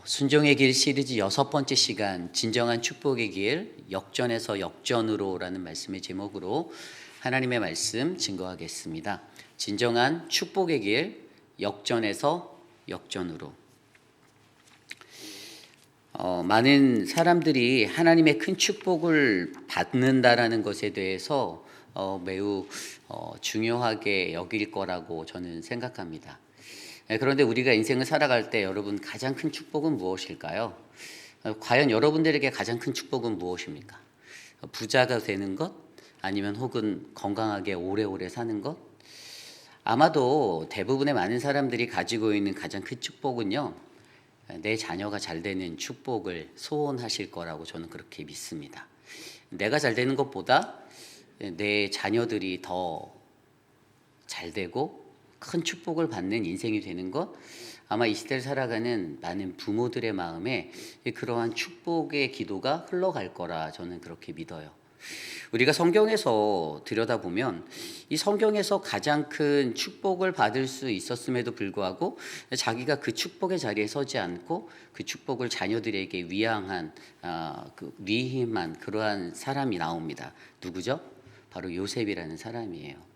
순종의 길 시리즈 6번째 시간 진정한 축복의 길 역전에서 역전으로라는 말씀의 제목으로 하나님의 말씀 증거하겠습니다. 진정한 축복의 길 역전에서 역전으로. 많은 사람들이 하나님의 큰 축복을 받는다라는 것에 대해서 매우 중요하게 여길 거라고 저는 생각합니다. 그런데 우리가 인생을 살아갈 때 여러분 가장 큰 축복은 무엇일까요? 과연 여러분들에게 가장 큰 축복은 무엇입니까? 부자가 되는 것? 아니면 혹은 건강하게 오래오래 사는 것? 아마도 대부분의 많은 사람들이 가지고 있는 가장 큰 축복은요, 내 자녀가 잘 되는 축복을 소원하실 거라고 저는 그렇게 믿습니다. 내가 잘 되는 것보다 내 자녀들이 더 잘 되고 큰 축복을 받는 인생이 되는 것, 아마 이 시대를 살아가는 많은 부모들의 마음에 그러한 축복의 기도가 흘러갈 거라 저는 그렇게 믿어요. 우리가 성경에서 들여다보면 이 성경에서 가장 큰 축복을 받을 수 있었음에도 불구하고 자기가 그 축복의 자리에 서지 않고 그 축복을 자녀들에게 위임한 그러한 사람이 나옵니다. 누구죠? 바로 요셉이라는 사람이에요.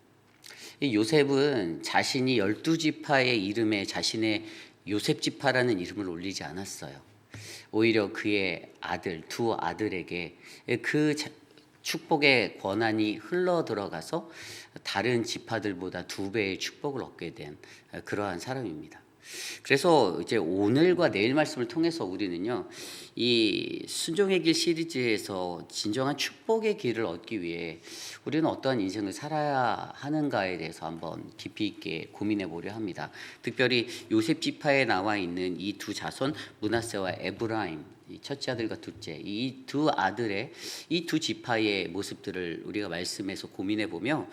이 요셉은 자신이 12지파의 이름에 자신의 요셉지파라는 이름을 올리지 않았어요. 오히려 그의 두 아들에게 그 축복의 권한이 흘러 들어가서 다른 지파들보다 2배의 축복을 얻게 된 그러한 사람입니다. 그래서 이제 오늘과 내일 말씀을 통해서 우리는요, 이 순종의 길 시리즈에서 진정한 축복의 길을 얻기 위해 우리는 어떠한 인생을 살아야 하는가에 대해서 한번 깊이 있게 고민해 보려 합니다. 특별히 요셉 지파에 나와 있는 이 두 자손 므낫세와 에브라임, 첫째 아들과 둘째, 이 두 아들의 이 두 지파의 모습들을 우리가 말씀에서 고민해 보며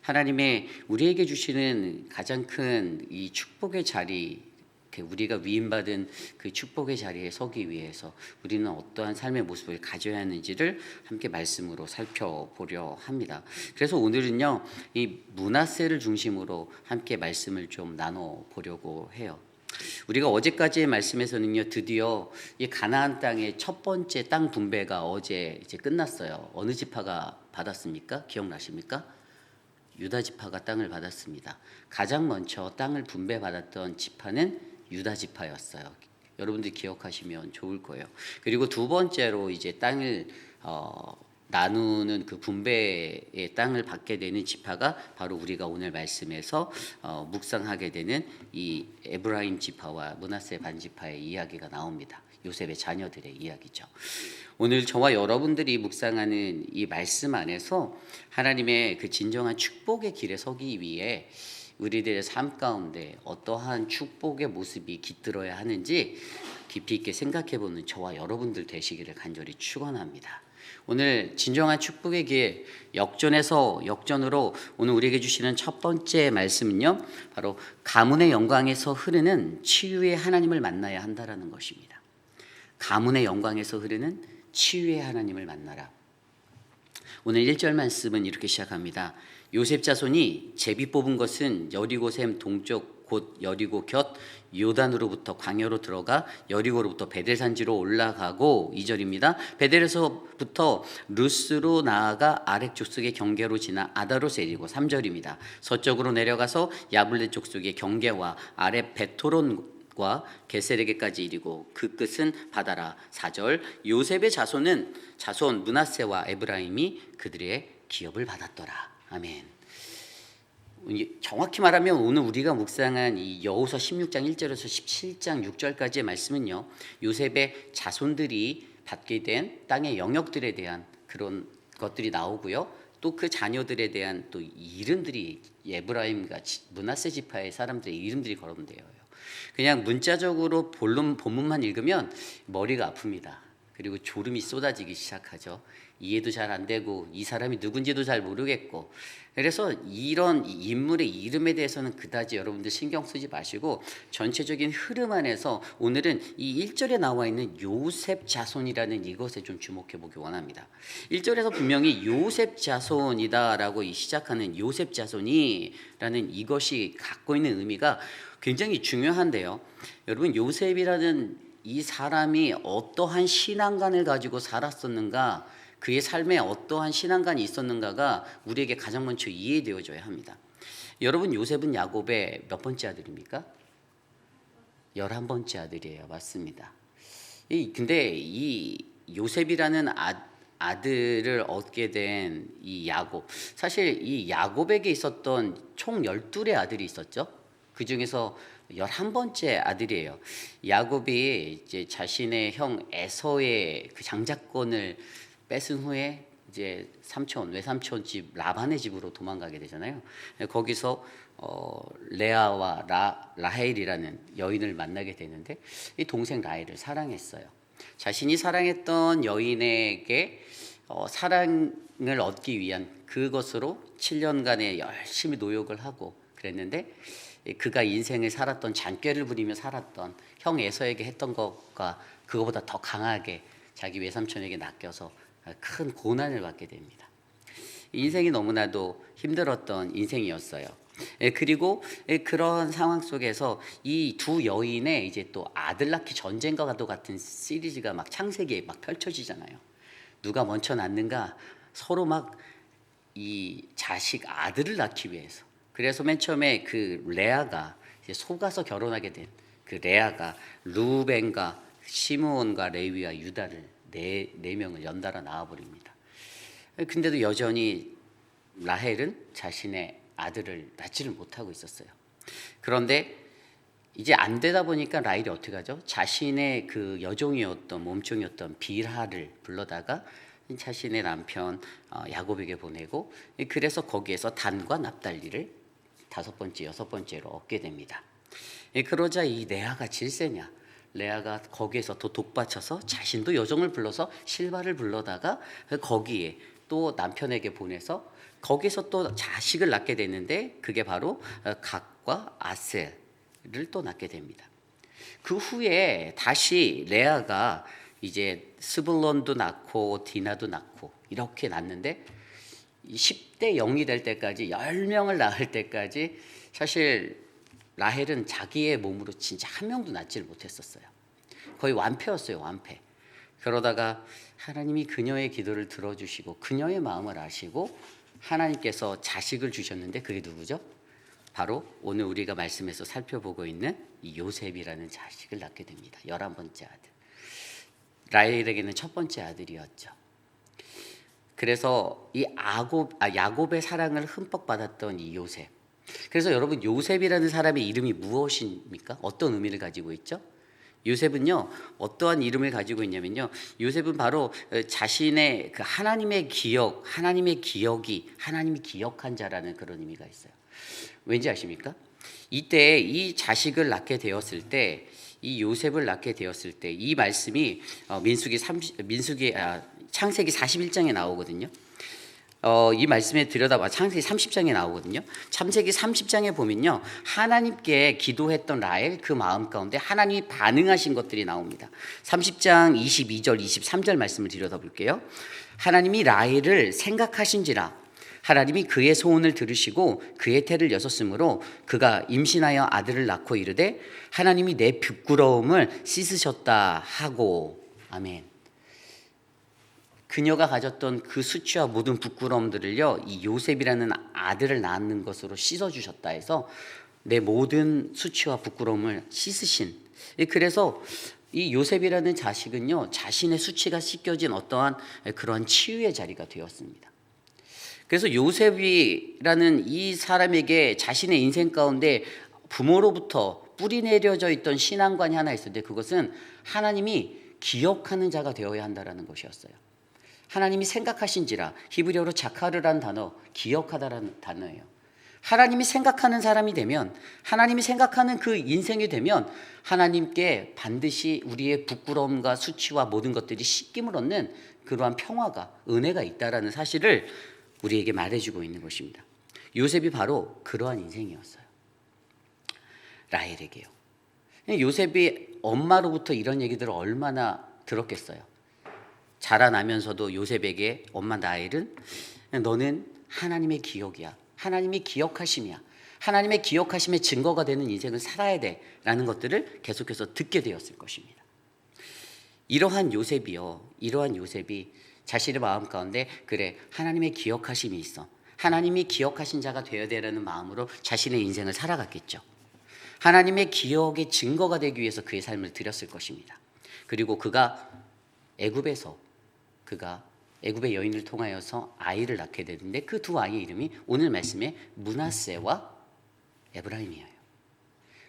하나님의 우리에게 주시는 가장 큰 이 축복의 자리, 우리가 위임받은 그 축복의 자리에 서기 위해서 우리는 어떠한 삶의 모습을 가져야 하는지를 함께 말씀으로 살펴보려 합니다. 그래서 오늘은요, 이 므낫세를 중심으로 함께 말씀을 좀 나눠보려고 해요. 우리가 어제까지의 말씀에서는요, 드디어 이 가나안 땅의 첫 번째 땅 분배가 어제 이제 끝났어요. 어느 지파가 받았습니까? 기억나십니까? 유다 지파가 땅을 받았습니다. 가장 먼저 땅을 분배받았던 지파는 유다 지파였어요. 여러분들이 기억하시면 좋을 거예요. 그리고 두 번째로 이제 땅을 나누는 그 분배의 땅을 받게 되는 지파가 바로 우리가 오늘 말씀에서 묵상하게 되는 이 에브라임 지파와 므낫세 반지파의 이야기가 나옵니다. 요셉의 자녀들의 이야기죠. 오늘 저와 여러분들이 묵상하는 이 말씀 안에서 하나님의 그 진정한 축복의 길에 서기 위해 우리들의 삶 가운데 어떠한 축복의 모습이 깃들어야 하는지 깊이 있게 생각해보는 저와 여러분들 되시기를 간절히 축원합니다. 오늘 진정한 축복의 길 역전에서 역전으로 오늘 우리에게 주시는 첫 번째 말씀은요, 바로 가문의 영광에서 흐르는 치유의 하나님을 만나야 한다라는 것입니다. 가문의 영광에서 흐르는 치유의 하나님을 만나라. 오늘 1절 말씀은 이렇게 시작합니다. 요셉 자손이 제비 뽑은 것은 여리고샘 동쪽 곧 여리고 곁 요단으로부터 광야로 들어가 여리고로부터 베델 산지로 올라가고, 2절입니다. 베델에서부터 루스로 나아가 아렉 족속의 경계로 지나 아다롯에 이르고, 3절입니다. 서쪽으로 내려가서 야블레 족속의 경계와 아래 베토론과 게세레게까지 이르고 그 끝은 바다라. 4절. 요셉의 자손 므낫세와 에브라임이 그들의 기업을 받았더라. 아멘. 정확히 말하면 오늘 우리가 묵상한 이 여호수아 16장 1절에서 17장 6절까지의 말씀은요, 요셉의 자손들이 받게 된 땅의 영역들에 대한 그런 것들이 나오고요, 또 그 자녀들에 대한 또 이름들이 에브라임과 므낫세 지파의 사람들의 이름들이 거론되어요. 그냥 문자적으로 본문만 읽으면 머리가 아픕니다. 그리고 졸음이 쏟아지기 시작하죠. 이해도 잘 안 되고 이 사람이 누군지도 잘 모르겠고, 그래서 이런 인물의 이름에 대해서는 그다지 여러분들 신경 쓰지 마시고 전체적인 흐름 안에서 오늘은 이 1절에 나와 있는 요셉 자손이라는 이것에 좀 주목해 보기 원합니다. 1절에서 분명히 요셉 자손이다라고 시작하는 요셉 자손이라는 이것이 갖고 있는 의미가 굉장히 중요한데요. 여러분, 요셉이라는 이 사람이 어떠한 신앙관을 가지고 살았었는가, 그의 삶에 어떠한 신앙관이 있었는가가 우리에게 가장 먼저 이해되어져야 합니다. 여러분, 요셉은 야곱의 몇 번째 아들입니까? 11번째 아들이에요. 맞습니다. 근데 이 요셉이라는 아들을 얻게 된 이 야곱, 사실 이 야곱에게 있었던 총 12의 아들이 있었죠. 그 중에서 11번째 아들이에요. 야곱이 이제 자신의 형 에서의 그 장자권을 뺏은 후에 이제 외삼촌 집 라반의 집으로 도망가게 되잖아요. 거기서 레아와 라헬이라는 여인을 만나게 되는데, 이 동생 라헬을 사랑했어요. 자신이 사랑했던 여인에게 사랑을 얻기 위한 그것으로 7년간의 열심히 노력을 하고 그랬는데, 그가 인생을 살았던, 잔꾀를 부리며 살았던 형 에서에게 했던 것과 그거보다 더 강하게 자기 외삼촌에게 낚여서 큰 고난을 받게 됩니다. 인생이 너무나도 힘들었던 인생이었어요. 그리고 그런 상황 속에서 이 두 여인의 이제 또 아들 낳기 전쟁과 같은 시리즈가 막 창세기에 막 펼쳐지잖아요. 누가 먼저 낳는가, 서로 막 이 자식 아들을 낳기 위해서. 그래서 맨 처음에 그 레아가 이제 속아서 결혼하게 된 그 레아가 루벤과 시므온과 레위와 유다를 네 명을 연달아 낳아버립니다. 근데도 여전히 라헬은 자신의 아들을 낳지를 못하고 있었어요. 그런데 이제 안 되다 보니까 라헬이 어떻게 하죠? 자신의 그 여종이었던, 몸종이었던 빌하를 불러다가 자신의 남편 야곱에게 보내고, 그래서 거기에서 단과 납달리를 5번째, 6번째로 얻게 됩니다. 그러자 이 레아가 질세냐, 레아가 거기에서 더 독받쳐서 자신도 여종을 불러서 실바를 불러다가 거기에 또 남편에게 보내서 거기서 또 자식을 낳게 되는데, 그게 바로 각과 아셀을 또 낳게 됩니다. 그 후에 다시 레아가 이제 스불론도 낳고 디나도 낳고 이렇게 낳는데, 10대 0이 될 때까지, 10명을 낳을 때까지 사실 라헬은 자기의 몸으로 진짜 한 명도 낳지를 못했었어요. 거의 완패였어요, 완패. 그러다가 하나님이 그녀의 기도를 들어주시고 그녀의 마음을 아시고 하나님께서 자식을 주셨는데, 그게 누구죠? 바로 오늘 우리가 말씀에서 살펴보고 있는 이 요셉이라는 자식을 낳게 됩니다. 11번째 아들. 라헬에게는 첫 번째 아들이었죠. 그래서 이 야곱의 사랑을 흠뻑 받았던 이 요셉. 그래서 여러분, 요셉이라는 사람의 이름이 무엇입니까? 어떤 의미를 가지고 있죠? 요셉은요, 어떠한 이름을 가지고 있냐면요, 요셉은 바로 자신의 그 하나님의 하나님이 기억한 자라는 그런 의미가 있어요. 왠지 아십니까? 이때 이 자식을 낳게 되었을 때, 이 요셉을 낳게 되었을 때, 이 말씀이 창세기 41장에 나오거든요. 이 말씀에 들여다봐 창세기 30장에 나오거든요. 창세기 30장에 보면요, 하나님께 기도했던 라헬 그 마음 가운데 하나님이 반응하신 것들이 나옵니다. 30장 22절 23절 말씀을 들여다볼게요. 하나님이 라헬을 생각하신지라 하나님이 그의 소원을 들으시고 그의 태를 여섰으므로 그가 임신하여 아들을 낳고 이르되 하나님이 내 부끄러움을 씻으셨다 하고. 아멘. 그녀가 가졌던 그 수치와 모든 부끄러움들을요, 이 요셉이라는 아들을 낳는 것으로 씻어주셨다 해서 내 모든 수치와 부끄러움을 씻으신. 그래서 이 요셉이라는 자식은요, 자신의 수치가 씻겨진 어떠한 그러한 치유의 자리가 되었습니다. 그래서 요셉이라는 이 사람에게 자신의 인생 가운데 부모로부터 뿌리 내려져 있던 신앙관이 하나 있었는데, 그것은 하나님이 기억하는 자가 되어야 한다는 것이었어요. 하나님이 생각하신지라, 히브리어로 자카르라는 단어, 기억하다라는 단어예요. 하나님이 생각하는 사람이 되면, 하나님이 생각하는 그 인생이 되면 하나님께 반드시 우리의 부끄러움과 수치와 모든 것들이 씻김을 얻는 그러한 평화가, 은혜가 있다라는 사실을 우리에게 말해주고 있는 것입니다. 요셉이 바로 그러한 인생이었어요. 라헬에게요. 요셉이 엄마로부터 이런 얘기들을 얼마나 들었겠어요. 자라나면서도 요셉에게 엄마 라헬은 너는 하나님의 기억이야, 하나님이 기억하심이야, 하나님의 기억하심의 증거가 되는 인생을 살아야 돼 라는 것들을 계속해서 듣게 되었을 것입니다. 이러한 요셉이 자신의 마음 가운데 그래 하나님의 기억하심이 있어. 하나님이 기억하신 자가 되어야 되라는 마음으로 자신의 인생을 살아갔겠죠. 하나님의 기억의 증거가 되기 위해서 그의 삶을 드렸을 것입니다. 그리고 그가 애굽의 여인을 통하여서 아이를 낳게 되는데 그 두 아이의 이름이 오늘 말씀에 므낫세와 에브라임이에요.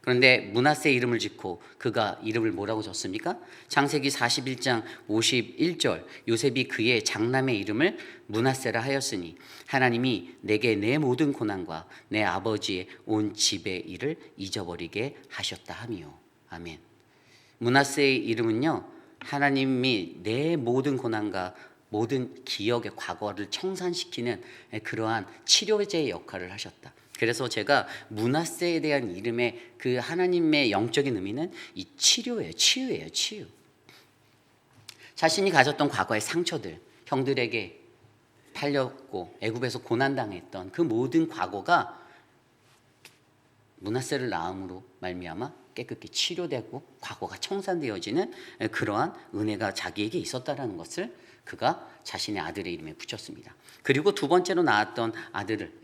그런데 므낫세 이름을 짓고 그가 이름을 뭐라고 졌습니까? 창세기 41장 51절 요셉이 그의 장남의 이름을 므낫세라 하였으니 하나님이 내게 내 모든 고난과 내 아버지의 온 집의 일을 잊어버리게 하셨다 하미요. 아멘. 므낫세의 이름은요, 하나님이 내 모든 고난과 모든 기억의 과거를 청산시키는 그러한 치료제의 역할을 하셨다. 그래서 제가 므낫세에 대한 이름의 그 하나님의 영적인 의미는 이 치유예요. 치유. 자신이 가졌던 과거의 상처들, 형들에게 팔렸고 애굽에서 고난당했던 그 모든 과거가 므낫세를 낳음으로 말미암아 깨끗이 치료되고 과거가 청산되어지는 그러한 은혜가 자기에게 있었다라는 것을 그가 자신의 아들의 이름에 붙였습니다. 그리고 두 번째로 낳았던 아들을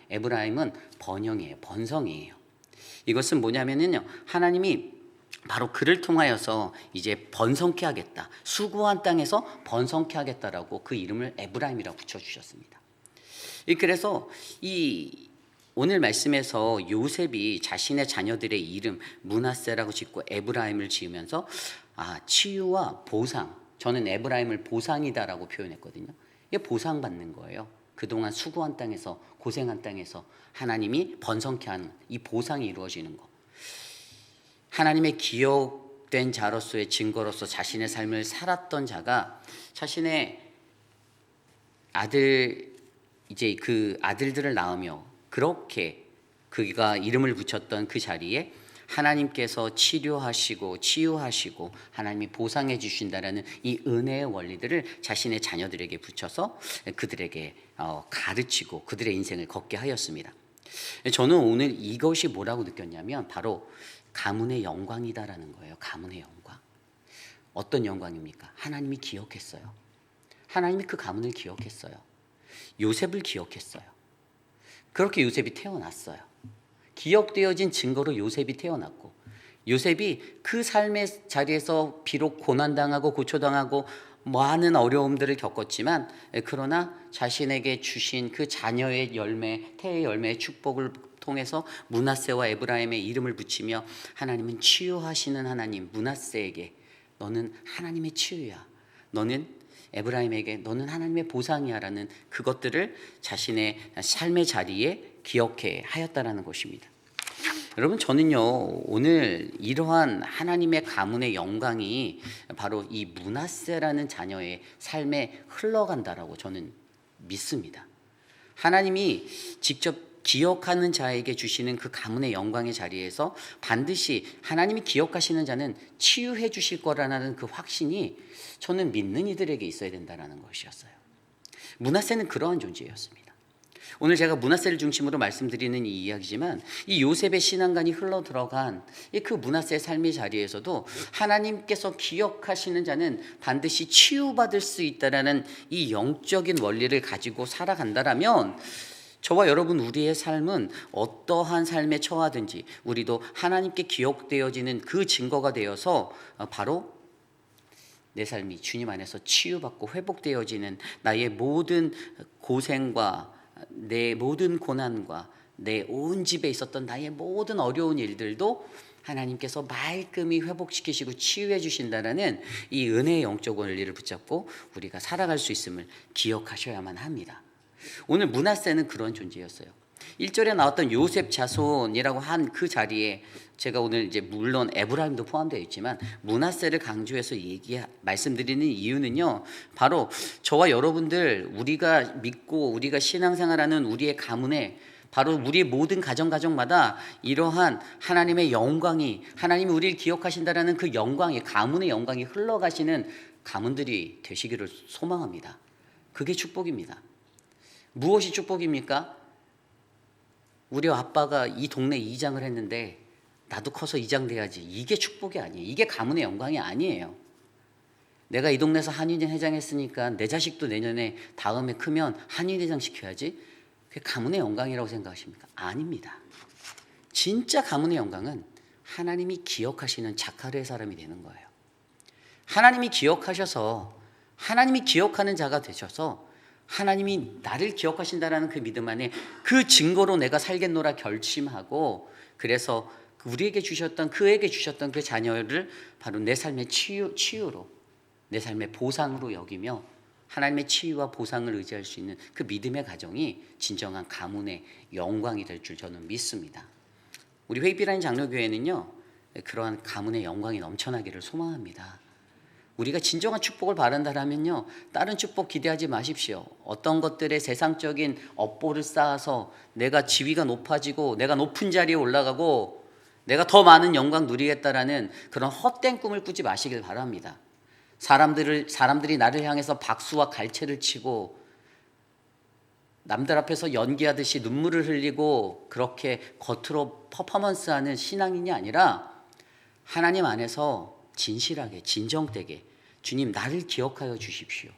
에브라임은 번성이에요. 이것은 뭐냐면요, 하나님이 바로 그를 통하여서 이제 번성케 하겠다, 수고한 땅에서 번성케 하겠다라고 그 이름을 에브라임이라고 붙여주셨습니다. 그래서 이 오늘 말씀에서 요셉이 자신의 자녀들의 이름 므낫세라고 짓고 에브라임을 지으면서 치유와 보상, 저는 에브라임을 보상이다라고 표현했거든요. 이게 보상받는 거예요. 그동안 수고한 땅에서, 고생한 땅에서 하나님이 번성케 하는 이 보상이 이루어지는 거. 하나님의 기억된 자로서의 증거로서 자신의 삶을 살았던 자가 자신의 이제 그 아들들을 낳으며 그렇게 그가 이름을 붙였던 그 자리에 하나님께서 치유하시고 하나님이 보상해 주신다라는 이 은혜의 원리들을 자신의 자녀들에게 붙여서 그들에게 가르치고 그들의 인생을 걷게 하였습니다. 저는 오늘 이것이 뭐라고 느꼈냐면 바로 가문의 영광이다라는 거예요. 가문의 영광. 어떤 영광입니까? 하나님이 기억했어요. 하나님이 그 가문을 기억했어요. 요셉을 기억했어요. 그렇게 요셉이 태어났어요. 기억되어진 증거로 요셉이 태어났고, 요셉이 그 삶의 자리에서 비록 고난당하고 고초당하고 많은 어려움들을 겪었지만, 그러나 자신에게 주신 그 자녀의 열매, 태의 열매의 축복을 통해서 므낫세와 에브라임의 이름을 붙이며 하나님은 치유하시는 하나님, 므낫세에게 너는 하나님의 치유야, 너는 에브라임에게 너는 하나님의 보상이야라는 그것들을 자신의 삶의 자리에 기억해 하였다라는 것입니다. 여러분, 저는요 오늘 이러한 하나님의 가문의 영광이 바로 이 므낫세라는 자녀의 삶에 흘러간다라고 저는 믿습니다. 하나님이 직접 기억하는 자에게 주시는 그 가문의 영광의 자리에서 반드시 하나님이 기억하시는 자는 치유해 주실 거라는 그 확신이 저는 믿는 이들에게 있어야 된다는 것이었어요. 므낫세는 그러한 존재였습니다. 오늘 제가 므낫세를 중심으로 말씀드리는 이 이야기지만 이 요셉의 신앙관이 흘러 들어간 그 므낫세의 삶의 자리에서도 하나님께서 기억하시는 자는 반드시 치유받을 수 있다라는 이 영적인 원리를 가지고 살아간다라면 저와 여러분 우리의 삶은 어떠한 삶에 처하든지 우리도 하나님께 기억되어지는 그 증거가 되어서 바로 내 삶이 주님 안에서 치유받고 회복되어지는 나의 모든 고생과 내 모든 고난과 내 온 집에 있었던 나의 모든 어려운 일들도 하나님께서 말끔히 회복시키시고 치유해 주신다는 이 은혜의 영적 원리를 붙잡고 우리가 살아갈 수 있음을 기억하셔야만 합니다. 오늘 므낫세는 그런 존재였어요. 1절에 나왔던 요셉 자손이라고 한 그 자리에 제가 오늘 이제 물론 에브라임도 포함되어 있지만 므낫세를 강조해서 말씀드리는 이유는요, 바로 저와 여러분들 우리가 믿고 우리가 신앙생활하는 우리의 가문에 바로 우리의 모든 가정마다 이러한 하나님의 영광이, 하나님이 우리를 기억하신다라는 그 영광이, 가문의 영광이 흘러가시는 가문들이 되시기를 소망합니다. 그게 축복입니다. 무엇이 축복입니까? 우리 아빠가 이 동네 이장을 했는데 나도 커서 이장 돼야지. 이게 축복이 아니에요. 이게 가문의 영광이 아니에요. 내가 이 동네에서 한인회 회장 했으니까 내 자식도 내년에 다음에 크면 한인회 회장 시켜야지. 그게 가문의 영광이라고 생각하십니까? 아닙니다. 진짜 가문의 영광은 하나님이 기억하시는 자카르의 사람이 되는 거예요. 하나님이 기억하셔서 하나님이 기억하는 자가 되셔서 하나님이 나를 기억하신다라는 그 믿음 안에 그 증거로 내가 살겠노라 결심하고, 그래서 우리에게 주셨던, 그에게 주셨던 그 자녀를 바로 내 삶의 치유로, 내 삶의 보상으로 여기며 하나님의 치유와 보상을 의지할 수 있는 그 믿음의 가정이 진정한 가문의 영광이 될 줄 저는 믿습니다. 우리 회입이라는 장로교회는요, 그러한 가문의 영광이 넘쳐나기를 소망합니다. 우리가 진정한 축복을 바란다면요, 다른 축복 기대하지 마십시오. 어떤 것들의 세상적인 업보를 쌓아서 내가 지위가 높아지고 내가 높은 자리에 올라가고 내가 더 많은 영광 누리겠다라는 그런 헛된 꿈을 꾸지 마시길 바랍니다. 사람들이 나를 향해서 박수와 갈채를 치고 남들 앞에서 연기하듯이 눈물을 흘리고 그렇게 겉으로 퍼포먼스하는 신앙인이 아니라 하나님 안에서 진실하게 진정되게 주님 나를 기억하여 주십시오.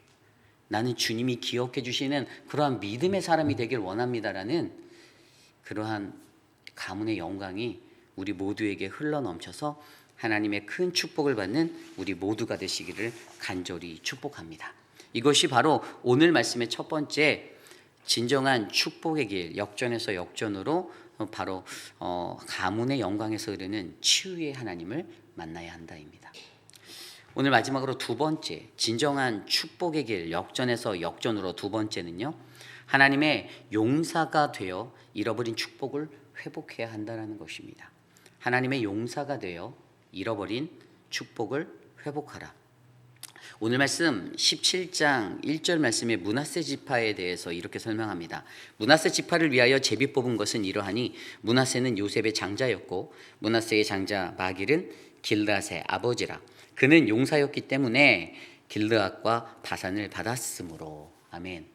나는 주님이 기억해 주시는 그러한 믿음의 사람이 되길 원합니다라는 그러한 가문의 영광이 우리 모두에게 흘러넘쳐서 하나님의 큰 축복을 받는 우리 모두가 되시기를 간절히 축복합니다. 이것이 바로 오늘 말씀의 첫 번째 진정한 축복의 길, 역전에서 역전으로 바로 가문의 영광에서 흐르는 치유의 하나님을 만나야 한다입니다. 오늘 마지막으로 두 번째, 진정한 축복의 길, 역전에서 역전으로 두 번째는요, 하나님의 용사가 되어 잃어버린 축복을 회복해야 한다는 것입니다. 하나님의 용사가 되어 잃어버린 축복을 회복하라. 오늘 말씀 17장 1절 말씀의 므낫세 지파에 대해서 이렇게 설명합니다. 므낫세 지파를 위하여 제비 뽑은 것은 이러하니 므낫세는 요셉의 장자였고 므낫세의 장자 마길은 길르앗의 아버지라. 그는 용사였기 때문에 길르앗과 바산을 받았으므로. 아멘.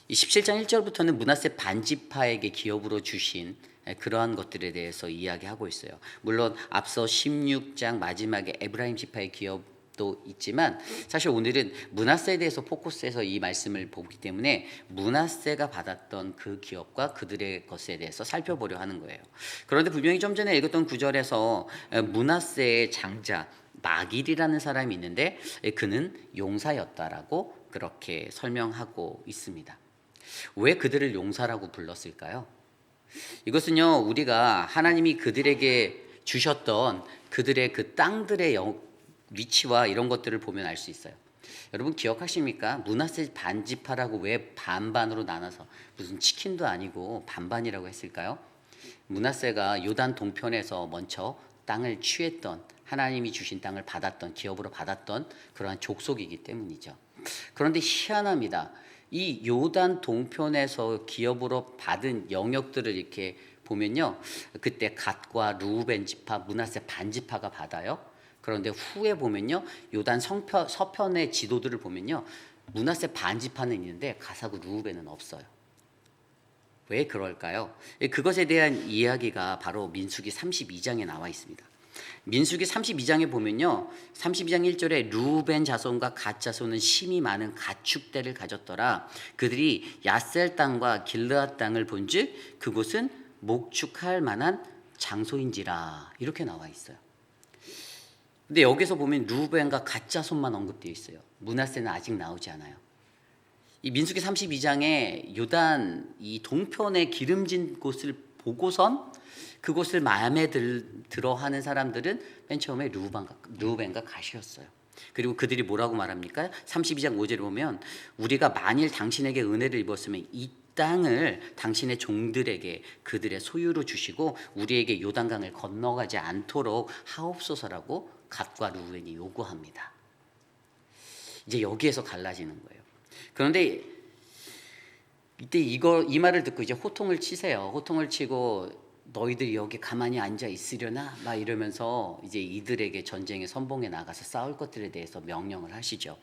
이 17장 1절부터는 므낫세 반지파에게 기업으로 주신 그러한 것들에 대해서 이야기하고 있어요. 물론 앞서 16장 마지막에 에브라임 지파의 기업도 있지만 사실 오늘은 므낫세에 대해서 포커스해서 이 말씀을 보기 때문에 므낫세가 받았던 그 기업과 그들의 것에 대해서 살펴보려 하는 거예요. 그런데 분명히 좀 전에 읽었던 구절에서 므낫세의 장자 마길이라는 사람이 있는데 그는 용사였다라고 그렇게 설명하고 있습니다. 왜 그들을 용사라고 불렀을까요? 이것은요, 우리가 하나님이 그들에게 주셨던 그들의 그 땅들의 위치와 이런 것들을 보면 알 수 있어요. 여러분 기억하십니까? 므낫세 반지파라고 왜 반반으로 나눠서 무슨 치킨도 아니고 반반이라고 했을까요? 므낫세가 요단 동편에서 먼저 땅을 취했던, 하나님이 주신 땅을 받았던, 기업으로 받았던 그러한 족속이기 때문이죠. 그런데 희한합니다. 이 요단 동편에서 기업으로 받은 영역들을 이렇게 보면요, 그때 갓과 루벤 지파, 므낫세 반지파가 받아요. 그런데 후에 보면요, 요단 서편의 지도들을 보면요, 므낫세 반지파는 있는데 갓하고 루벤은 없어요. 왜 그럴까요? 그것에 대한 이야기가 바로 민수기 32장에 나와 있습니다. 민수기 32장에 보면요, 32장 1절에 루벤 자손과 갓 자손은 심이 많은 가축대를 가졌더라. 그들이 야셀 땅과 길르앗 땅을 본즉 그곳은 목축할 만한 장소인지라, 이렇게 나와 있어요. 근데 여기서 보면 루벤과 갓 자손만 언급되어 있어요. 므낫세는 아직 나오지 않아요. 이 민수기 32장에 요단 이 동편의 기름진 곳을 보고선 그곳을 마음에 들어 하는 사람들은 맨 처음에 루벤과 갓이었어요. 그리고 그들이 뭐라고 말합니까? 32장 5절에 보면 우리가 만일 당신에게 은혜를 입었으면 이 땅을 당신의 종들에게 그들의 소유로 주시고 우리에게 요단강을 건너가지 않도록 하옵소서라고 갓과 루벤이 요구합니다. 이제 여기에서 갈라지는 거예요. 그런데 이때 이 말을 듣고 이제 호통을 치세요. 호통을 치고 너희들이 여기 가만히 앉아 있으려나? 막 이러면서 이제 이들에게 전쟁의 선봉에 나가서 싸울 것들에 대해서 명령을 하시죠.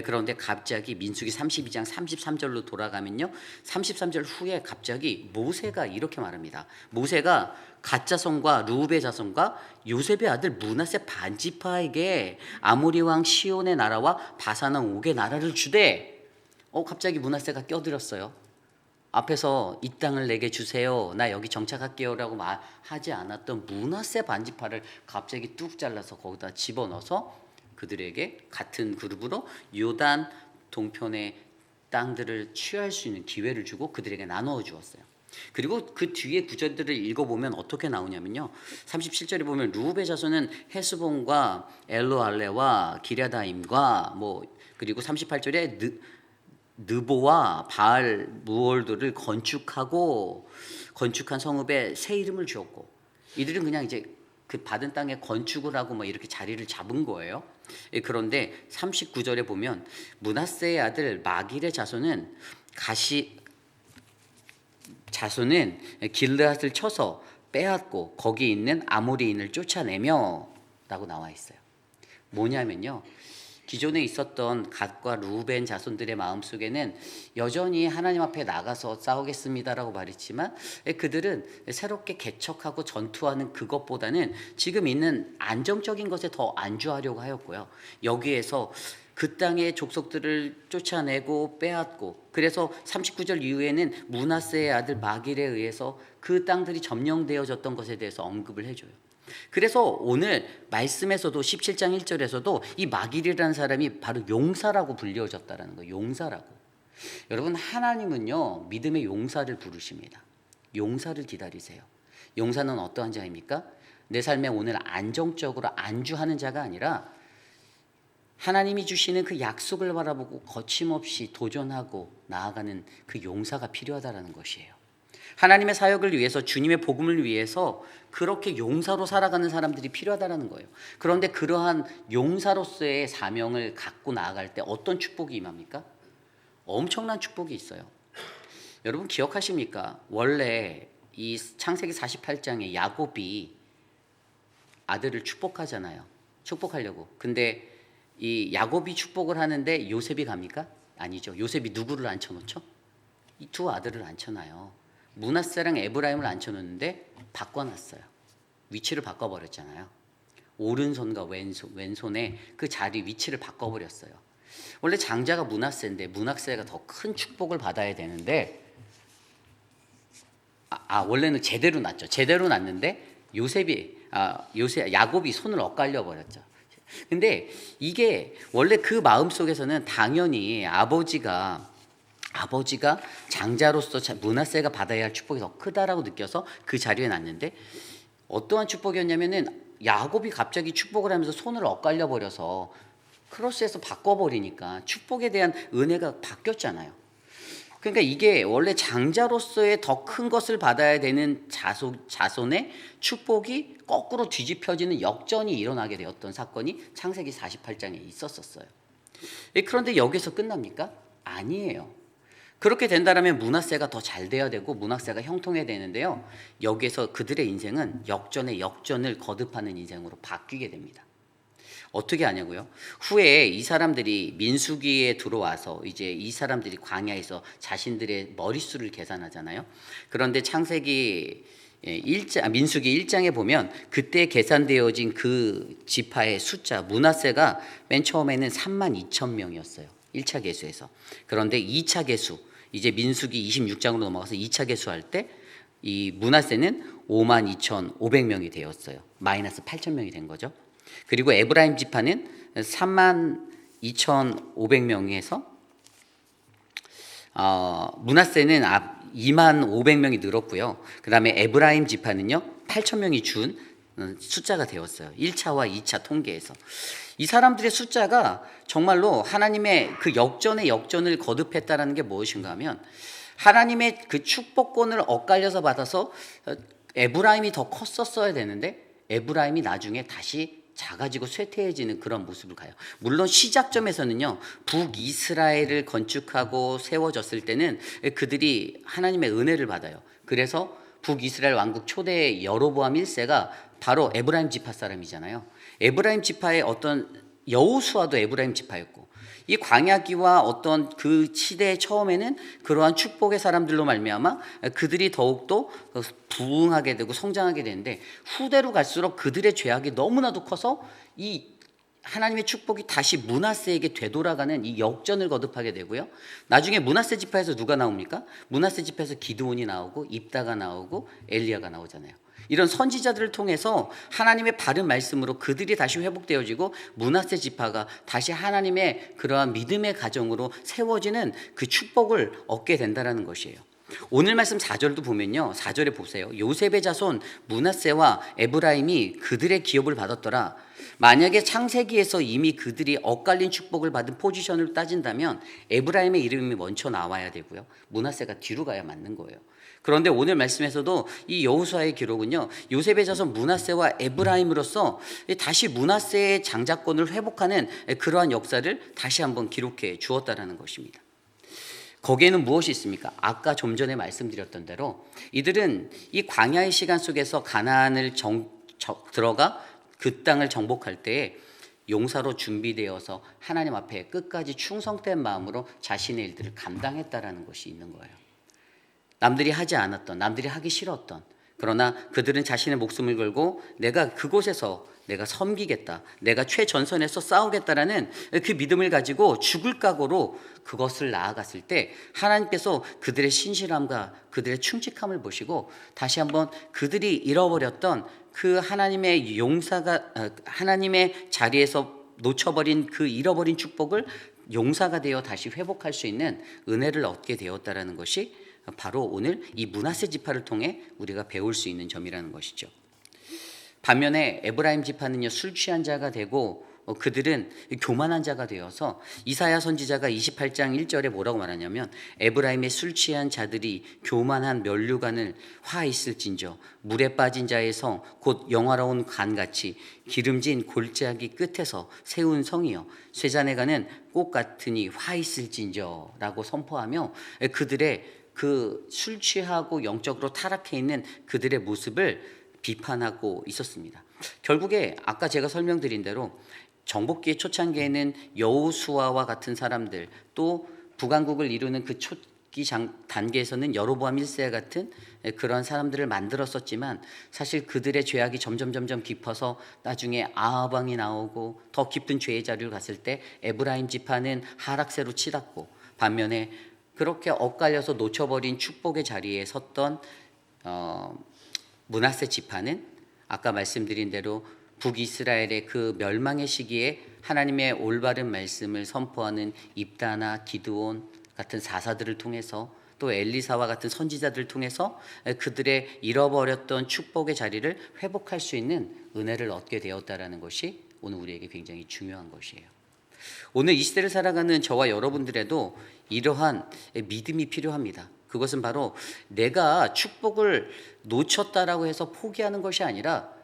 그런데 갑자기 민수기 32장 33절로 돌아가면요, 33절 후에 갑자기 모세가 이렇게 말합니다. 모세가 갓 자손과 루벤 자손과 요셉의 아들 므낫세 반지파에게 아모리 왕 시온의 나라와 바산 왕 옥의 나라를 주되, 갑자기 므낫세가 껴들었어요. 앞에서 이 땅을 내게 주세요, 나 여기 정착할게요라고 말하지 않았던 므낫세 반지파를 갑자기 뚝 잘라서 거기다 집어넣어서 그들에게 같은 그룹으로 요단 동편의 땅들을 취할 수 있는 기회를 주고 그들에게 나누어 주었어요. 그리고 그 뒤에 구절들을 읽어보면 어떻게 나오냐면요, 37절에 보면 루벤 자손은 헤스본과 엘로알레와 기랴다임과 그리고 38절에 느보와 바알 무올도를 건축한 성읍에 새 이름을 주었고, 이들은 그냥 이제 그 받은 땅에 건축을 하고 이렇게 자리를 잡은 거예요. 그런데 39절에 보면 므낫세의 아들 마길의 자손은 길르앗을 쳐서 빼앗고 거기 있는 아모리인을 쫓아내며 라고 나와 있어요. 뭐냐면요, 기존에 있었던 갓과 루벤 자손들의 마음속에는 여전히 하나님 앞에 나가서 싸우겠습니다라고 말했지만, 그들은 새롭게 개척하고 전투하는 그것보다는 지금 있는 안정적인 것에 더 안주하려고 하였고요. 여기에서 그 땅의 족속들을 쫓아내고 빼앗고, 그래서 39절 이후에는 므낫세의 아들 마길에 의해서 그 땅들이 점령되어졌던 것에 대해서 언급을 해줘요. 그래서 오늘 말씀에서도 17장 1절에서도 이 마길이라는 사람이 바로 용사라고 불려졌다라는 거예요. 용사라고. 여러분, 하나님은요, 믿음의 용사를 부르십니다. 용사를 기다리세요. 용사는 어떠한 자입니까? 내 삶에 오늘 안정적으로 안주하는 자가 아니라 하나님이 주시는 그 약속을 바라보고 거침없이 도전하고 나아가는 그 용사가 필요하다라는 것이에요. 하나님의 사역을 위해서, 주님의 복음을 위해서 그렇게 용사로 살아가는 사람들이 필요하다는 거예요. 그런데 그러한 용사로서의 사명을 갖고 나아갈 때 어떤 축복이 임합니까? 엄청난 축복이 있어요. 여러분 기억하십니까? 원래 이 창세기 48장에 야곱이 아들을 축복하잖아요. 축복하려고. 근데 이 야곱이 축복을 하는데 요셉이 갑니까? 아니죠. 요셉이 누구를 앉혀놓죠? 이 두 아들을 앉혀놔요. 므낫세랑 에브라임을 앉혀놓는데 바꿔놨어요. 위치를 바꿔버렸잖아요. 오른손과 왼손에 그 자리 위치를 바꿔버렸어요. 원래 장자가 므낫세인데 므낫세가 더 큰 축복을 받아야 되는데, 원래는 제대로 났죠. 제대로 났는데 야곱이 손을 엇갈려 버렸죠. 근데 이게 원래 그 마음 속에서는 당연히 아버지가 장자로서 므낫세가 받아야 할 축복이 더 크다라고 느껴서 그 자리에 놨는데, 어떠한 축복이었냐면은 야곱이 갑자기 축복을 하면서 손을 엇갈려 버려서 크로스에서 바꿔버리니까 축복에 대한 은혜가 바뀌었잖아요. 그러니까 이게 원래 장자로서의 더 큰 것을 받아야 되는 자손의 축복이 거꾸로 뒤집혀지는 역전이 일어나게 되었던 사건이 창세기 48장에 있었어요. 그런데 여기서 끝납니까? 아니에요. 그렇게 된다면 므낫세가 더 잘 돼야 되고 므낫세가 형통해야 되는데요, 여기에서 그들의 인생은 역전에 역전을 거듭하는 인생으로 바뀌게 됩니다. 어떻게 하냐고요? 후에 이 사람들이 민수기에 들어와서 이제 이 사람들이 광야에서 자신들의 머릿수를 계산하잖아요. 그런데 창세기 민수기 1장에 보면 그때 계산되어진 그 지파의 숫자, 므낫세가 맨 처음에는 32,000명이었어요. 1차 계수에서. 그런데 2차 계수, 이제 민수기 26장으로 넘어가서 2차 계수할 때 이 므낫세는 52,500명이 되었어요. 마이너스 8,000명이 된 거죠. 그리고 에브라임 지파는 32,500명에서 므낫세는 25,000명이 늘었고요. 그 다음에 에브라임 지파는요 8,000명이 준 숫자가 되었어요. 1차와 2차 통계에서. 이 사람들의 숫자가 정말로 하나님의 그 역전의 역전을 거듭했다는 게 무엇인가 하면, 하나님의 그 축복권을 엇갈려서 받아서 에브라임이 더 컸었어야 되는데 에브라임이 나중에 다시 작아지고 쇠퇴해지는 그런 모습을 가요. 물론 시작점에서는요, 북이스라엘을 건축하고 세워졌을 때는 그들이 하나님의 은혜를 받아요. 그래서 북이스라엘 왕국 초대 여로보암 1세가 바로 에브라임 지파 사람이잖아요. 에브라임 지파의 어떤 여호수아도 에브라임 지파였고, 이 광야기와 어떤 그 시대의 처음에는 그러한 축복의 사람들로 말미암아 그들이 더욱더 부흥하게 되고 성장하게 되는데, 후대로 갈수록 그들의 죄악이 너무나도 커서 이 하나님의 축복이 다시 므낫세에게 되돌아가는 이 역전을 거듭하게 되고요. 나중에 므낫세 지파에서 누가 나옵니까? 므낫세 지파에서 기드온이 나오고 입다가 나오고 엘리야가 나오잖아요. 이런 선지자들을 통해서 하나님의 바른 말씀으로 그들이 다시 회복되어지고 므낫세 지파가 다시 하나님의 그러한 믿음의 가정으로 세워지는 그 축복을 얻게 된다는 것이에요. 오늘 말씀 4절도 보면요, 4절에 보세요. 요셉의 자손 므낫세와 에브라임이 그들의 기업을 받았더라. 만약에 창세기에서 이미 그들이 엇갈린 축복을 받은 포지션을 따진다면 에브라임의 이름이 먼저 나와야 되고요, 므낫세가 뒤로 가야 맞는 거예요. 그런데 오늘 말씀에서도 이 여호수아의 기록은요, 요셉의 자손 므낫세와 에브라임으로서 다시 므낫세의 장자권을 회복하는 그러한 역사를 다시 한번 기록해 주었다라는 것입니다. 거기에는 무엇이 있습니까? 아까 좀 전에 말씀드렸던 대로 이들은 이 광야의 시간 속에서 가나안을 들어가 그 땅을 정복할 때에 용사로 준비되어서 하나님 앞에 끝까지 충성된 마음으로 자신의 일들을 감당했다라는 것이 있는 거예요. 남들이 하지 않았던, 남들이 하기 싫었던, 그러나 그들은 자신의 목숨을 걸고 내가 그곳에서 내가 섬기겠다, 내가 최전선에서 싸우겠다라는 그 믿음을 가지고 죽을 각오로 그것을 나아갔을 때 하나님께서 그들의 신실함과 그들의 충직함을 보시고 다시 한번 그들이 잃어버렸던 그 하나님의 용사가, 하나님의 자리에서 놓쳐버린 그 잃어버린 축복을 용사가 되어 다시 회복할 수 있는 은혜를 얻게 되었다라는 것이 바로 오늘 이 므낫세 지파를 통해 우리가 배울 수 있는 점이라는 것이죠. 반면에 에브라임 지파는요, 술 취한 자가 되고 그들은 교만한 자가 되어서 이사야 선지자가 28장 1절에 뭐라고 말하냐면, 에브라임의 술 취한 자들이 교만한 면류관을 화 있을진저 물에 빠진 자의 성 곧 영화로운 간같이 기름진 골짜기 끝에서 세운 성이여 쇠잔에 가는 꽃 같으니 화 있을진저 라고 선포하며 그들의 그 술 취하고 영적으로 타락해 있는 그들의 모습을 비판하고 있었습니다. 결국에 아까 제가 설명드린 대로 정복기의 초창기에는 여호수아와 같은 사람들, 또 북왕국을 이루는 그 초기 단계에서는 여로보암 1세 같은 그런 사람들을 만들었었지만, 사실 그들의 죄악이 점점 깊어서 나중에 아합 왕이 나오고 더 깊은 죄의 자리로 갔을 때 에브라임 지파는 하락세로 치닫고, 반면에 그렇게 엇갈려서 놓쳐버린 축복의 자리에 섰던 므낫세 지파는 아까 말씀드린 대로 북이스라엘의 그 멸망의 시기에 하나님의 올바른 말씀을 선포하는 입다나 기드온 같은 사사들을 통해서, 또 엘리사와 같은 선지자들을 통해서 그들의 잃어버렸던 축복의 자리를 회복할 수 있는 은혜를 얻게 되었다라는 것이 오늘 우리에게 굉장히 중요한 것이에요. 오늘 이 시대를 살아가는 저와 여러분들에도 이러한 믿음이 필요합니다. 그것은 바로 내가 축복을 놓쳤다라고 해서 포기하는 것이 아니라,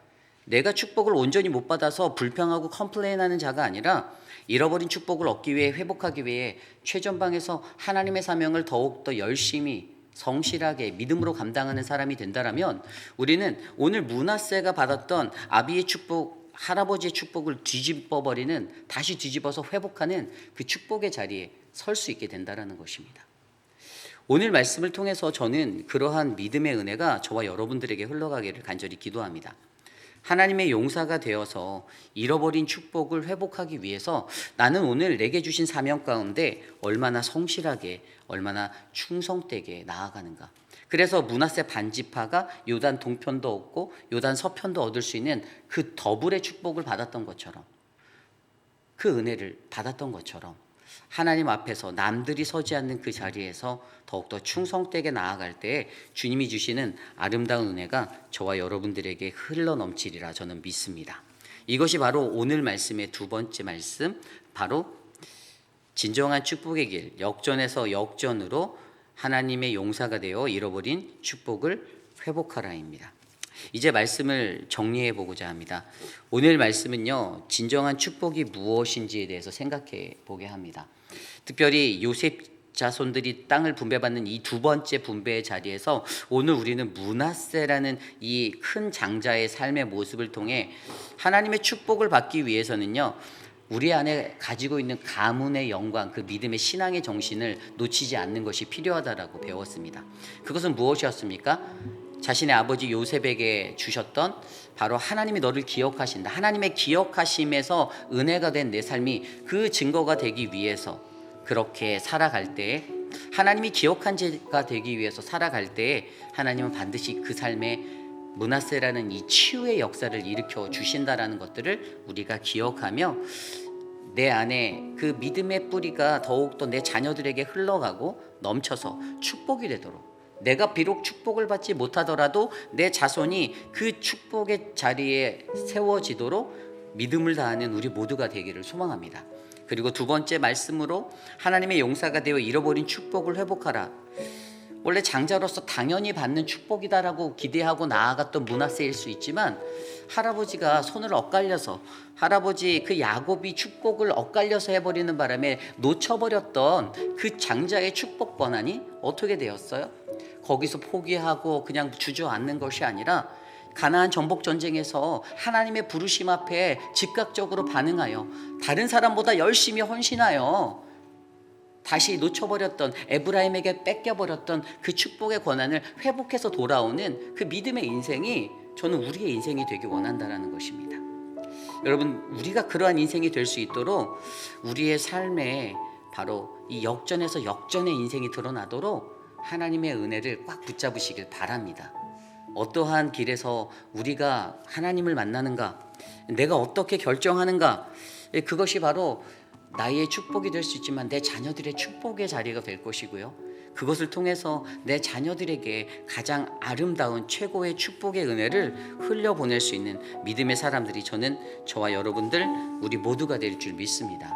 내가 축복을 온전히 못 받아서 불평하고 컴플레인하는 자가 아니라, 잃어버린 축복을 얻기 위해, 회복하기 위해 최전방에서 하나님의 사명을 더욱더 열심히 성실하게 믿음으로 감당하는 사람이 된다라면, 우리는 오늘 므낫세가 받았던 아비의 축복, 할아버지의 축복을 다시 뒤집어서 회복하는 그 축복의 자리에 설 수 있게 된다라는 것입니다. 오늘 말씀을 통해서 저는 그러한 믿음의 은혜가 저와 여러분들에게 흘러가기를 간절히 기도합니다. 하나님의 용사가 되어서 잃어버린 축복을 회복하기 위해서 나는 오늘 내게 주신 사명 가운데 얼마나 성실하게, 얼마나 충성되게 나아가는가. 그래서 므낫세 반지파가 요단 동편도 얻고 요단 서편도 얻을 수 있는 그 더블의 축복을 받았던 것처럼, 그 은혜를 받았던 것처럼 하나님 앞에서 남들이 서지 않는 그 자리에서 더욱더 충성되게 나아갈 때에 주님이 주시는 아름다운 은혜가 저와 여러분들에게 흘러넘치리라 저는 믿습니다. 이것이 바로 오늘 말씀의 두 번째 말씀, 바로 진정한 축복의 길, 역전에서 역전으로 하나님의 용사가 되어 잃어버린 축복을 회복하라입니다. 이제 말씀을 정리해 보고자 합니다. 오늘 말씀은요, 진정한 축복이 무엇인지에 대해서 생각해 보게 합니다. 특별히 요셉 자손들이 땅을 분배받는 이 두 번째 분배의 자리에서 오늘 우리는 므낫세라는 이 큰 장자의 삶의 모습을 통해 하나님의 축복을 받기 위해서는요, 우리 안에 가지고 있는 가문의 영광, 그 믿음의 신앙의 정신을 놓치지 않는 것이 필요하다라고 배웠습니다. 그것은 무엇이었습니까? 자신의 아버지 요셉에게 주셨던 바로 하나님이 너를 기억하신다, 하나님의 기억하심에서 은혜가 된 내 삶이 그 증거가 되기 위해서 그렇게 살아갈 때, 하나님이 기억한 자가 되기 위해서 살아갈 때 하나님은 반드시 그 삶에 므낫세라는 이 치유의 역사를 일으켜 주신다라는 것들을 우리가 기억하며 내 안에 그 믿음의 뿌리가 더욱더 내 자녀들에게 흘러가고 넘쳐서 축복이 되도록, 내가 비록 축복을 받지 못하더라도 내 자손이 그 축복의 자리에 세워지도록 믿음을 다하는 우리 모두가 되기를 소망합니다. 그리고 두 번째 말씀으로 하나님의 용사가 되어 잃어버린 축복을 회복하라. 원래 장자로서 당연히 받는 축복이다라고 기대하고 나아갔던 므낫세일 수 있지만, 할아버지가 손을 엇갈려서, 할아버지 그 야곱이 축복을 엇갈려서 해버리는 바람에 놓쳐버렸던 그 장자의 축복 권한이 어떻게 되었어요? 거기서 포기하고 그냥 주저앉는 것이 아니라 가나안 전복 전쟁에서 하나님의 부르심 앞에 즉각적으로 반응하여 다른 사람보다 열심히 헌신하여 다시 놓쳐버렸던, 에브라임에게 뺏겨버렸던 그 축복의 권한을 회복해서 돌아오는 그 믿음의 인생이 저는 우리의 인생이 되기 원한다라는 것입니다. 여러분, 우리가 그러한 인생이 될 수 있도록 우리의 삶에 바로 이 역전에서 역전의 인생이 드러나도록 하나님의 은혜를 꽉 붙잡으시길 바랍니다. 어떠한 길에서 우리가 하나님을 만나는가, 내가 어떻게 결정하는가, 그것이 바로 나의 축복이 될 수 있지만 내 자녀들의 축복의 자리가 될 것이고요, 그것을 통해서 내 자녀들에게 가장 아름다운 최고의 축복의 은혜를 흘려보낼 수 있는 믿음의 사람들이 저와 여러분들 우리 모두가 될 줄 믿습니다.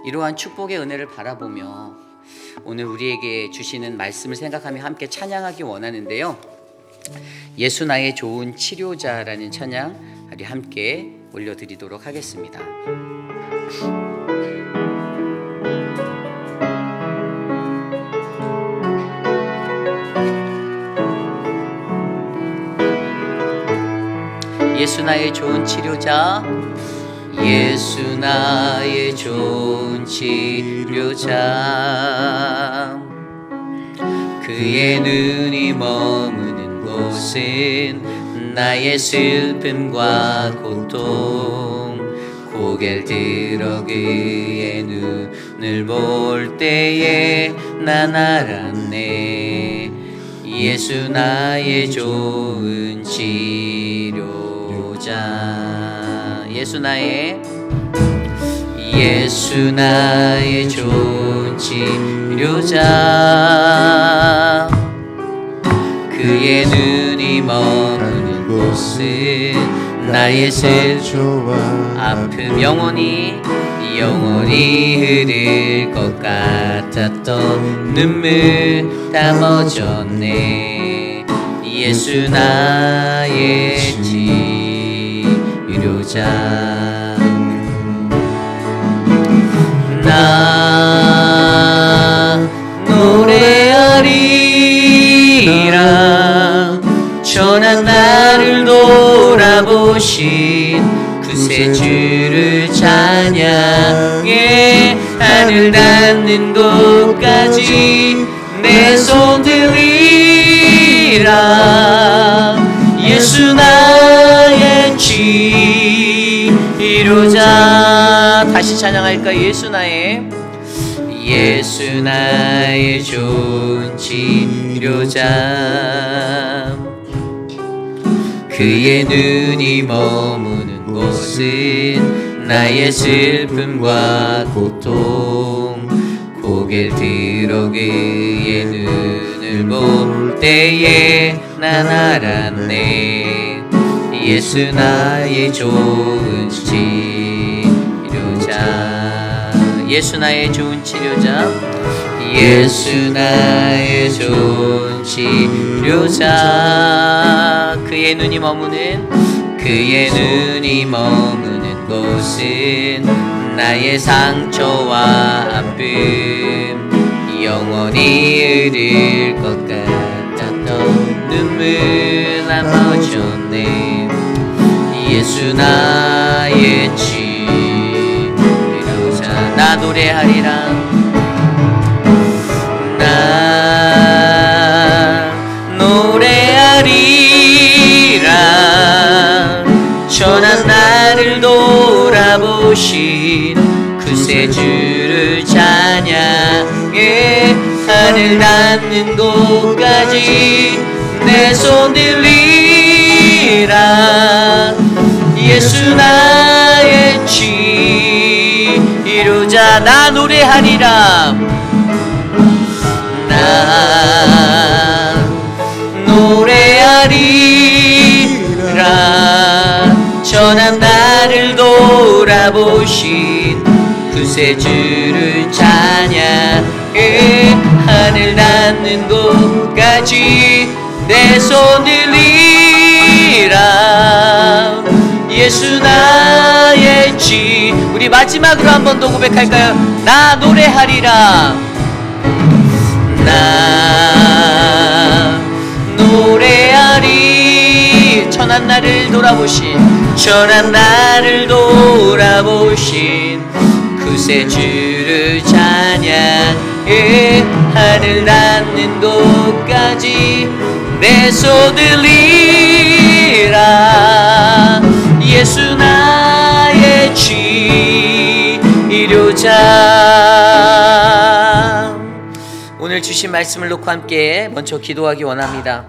이러한 축복의 은혜를 바라보며 오늘 우리에게 주시는 말씀을 생각하며 함께 찬양하기 원하는데요, 예수 나의 좋은 치료자라는 찬양 우리 함께 올려드리도록 하겠습니다. 예수 나의 좋은 치료자, 예수 나의 좋은 치료자, 그의 눈이 머무는 곳은 나의 슬픔과 고통, 고개를 들어 그의 눈을 볼 때에 난 알았네. 예수 나의 좋은 치료자, 예수 나의 좋은 치료자, 그의 눈이 머무는 곳은 나의 슬픔과 아픔, 영원히 흐를 것 같았던 눈물 다 멎었네. 예수 나의 치료자, 나 노래하리라. 전한 나를 돌아보신 구세 주를 찬양해. 하늘 닿는 곳까지 내 손 들리라. 예수 나의 치료자. 다시 찬양할까? 예수 나의 좋은 치료자, 그의 눈이 머무는 곳은 나의 슬픔과 고통, 고개를 들어 그의 눈을 볼 때에 난 알았네. 예수 나의 좋은 치료자, 예수 나의 좋은 치료자, 예수 나의 좋은 치료자, 그의 눈이 머무는 곳은 나의 상처와 아픔, 영원히 흐를 것 같았던 눈물 남아줬네. 예수 나의 치료자. 나 노래하리라. 나 노래하리라. 전한 나를 돌아보신 그새 주를 찬양해. 하늘 닿는 곳까지 내 손 들리라. 예수 나의 치료자. 나 노래하리라. 나 노래하리라. 전한 나를 돌아보신 그새 주를 찬양해. 하늘 닿는 곳까지 내 손 들리라. 예수 나의 치. 우리 마지막으로 한 번 더 고백할까요? 나 노래하리라. 나 노래하리. 천한 나를 돌아보신 천한 나를 돌아보신 그새 주를 찬양해. 하늘 닿는 곳까지 내 손 들리라. 예수 나의 치료자. 오늘 주신 말씀을 놓고 함께 먼저 기도하기 원합니다.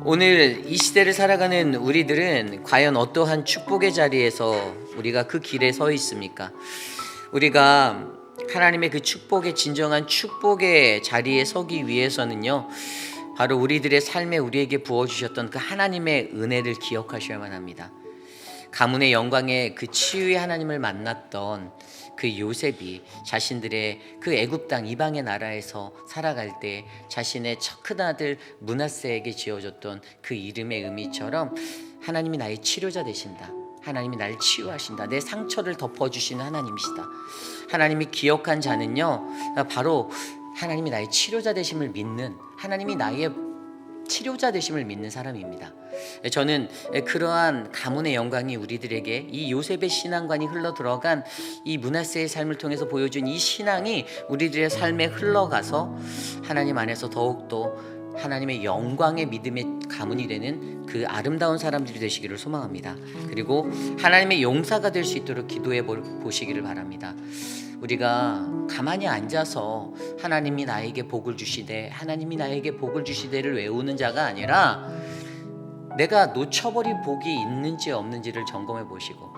오늘 이 시대를 살아가는 우리들은 과연 어떠한 축복의 자리에서 우리가 그 길에 서 있습니까? 우리가 하나님의 그 축복의 진정한 축복의 자리에 서기 위해서는요, 바로 우리들의 삶에 우리에게 부어주셨던 그 하나님의 은혜를 기억하셔야만 합니다. 가문의 영광의 그 치유의 하나님을 만났던 그 요셉이 자신들의 그 애굽 땅 이방의 나라에서 살아갈 때 자신의 첫 큰아들 므낫세에게 지어줬던 그 이름의 의미처럼 하나님이 나의 치료자 되신다. 하나님이 나를 치유하신다. 내 상처를 덮어주시는 하나님이시다. 하나님이 기억한 자는요, 바로 하나님이 나의 치료자 되심을 믿는, 하나님이 나의 치료자 되심을 믿는 사람입니다. 저는 그러한 가문의 영광이 우리들에게 이 요셉의 신앙관이 흘러 들어간 이 므낫세의 삶을 통해서 보여준 이 신앙이 우리들의 삶에 흘러가서 하나님 안에서 더욱더 하나님의 영광의 믿음의 가문이 되는 그 아름다운 사람들이 되시기를 소망합니다. 그리고 하나님의 용사가 될 수 있도록 기도해 보시기를 바랍니다. 우리가 가만히 앉아서 하나님이 나에게 복을 주시되 하나님이 나에게 복을 주시되를 외우는 자가 아니라 내가 놓쳐버린 복이 있는지 없는지를 점검해 보시고,